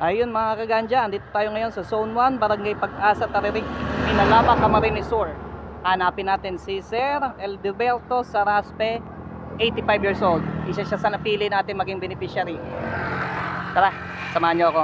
Ayun mga kaganja, andito tayo ngayon sa Zone 1, Barangay Pag-asa, Taririk, Minalaba, Camarines Sur. Hanapin natin si Sir Edelberto Saraspe, 85 years old. Isa siya sa napili natin maging beneficiary. Tara, samahan niyo ako.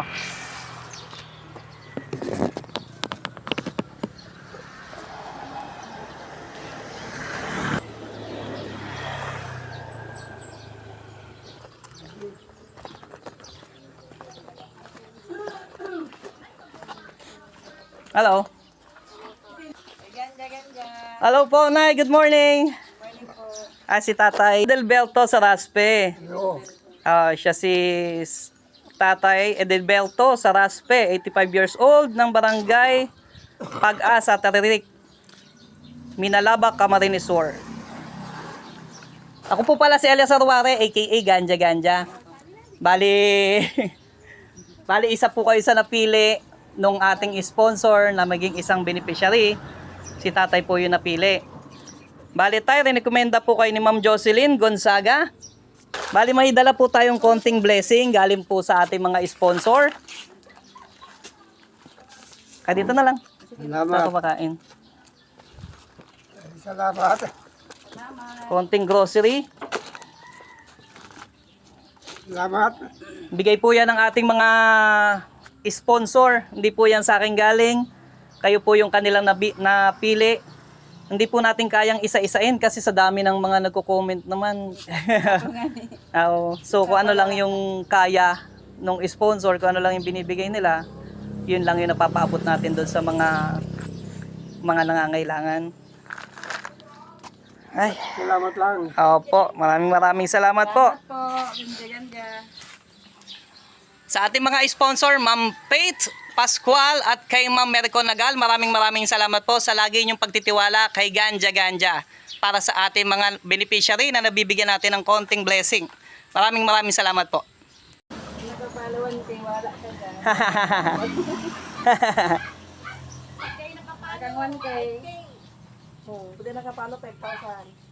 Hello. Hello po, Nay. Good morning. Si Tatay Edelberto Saraspe. Siya si Tatay Edelberto Saraspe, 85 years old, ng Barangay Pag-asa, Taririk, Minalaba, Camarines Sur. Ako po pala si Elias Arware, aka Ganja Ganja. Bali isa po kayo sa napili nung ating sponsor na maging isang beneficiary. Si Tatay po yung napili. Bali tayo, rinekomenda po kayo ni Ma'am Jocelyn Gonzaga. Bali may dala po tayong konting blessing galing po sa ating mga sponsor. Dito na lang. Salamat. Sa kumakain. Salamat. Konting grocery. Salamat. Bigay po yan ng ating mga sponsor. Hindi po yan sa akin galing. Kayo po yung kanilang napili. Hindi po natin kayang isa-isain kasi sa dami ng mga nagko-comment naman. So kung ano lang yung kaya nung sponsor, kung ano lang yung binibigay nila, yun lang yung napapaabot natin doon sa mga nangangailangan. Ay. Salamat lang. Opo, maraming salamat po. Sa ating mga sponsor, Ma'am Faith Pascual at kay Ma'am Merico Nagal, maraming salamat po sa lagi niyong pagtitiwala kay Ganja Ganja para sa ating mga beneficiary na nabibigyan natin ng konting blessing. Maraming salamat po. Nakapalawan kay wala ka dyan. Kay nakapalawan kay. Oh, pwede nakapalo 5,000.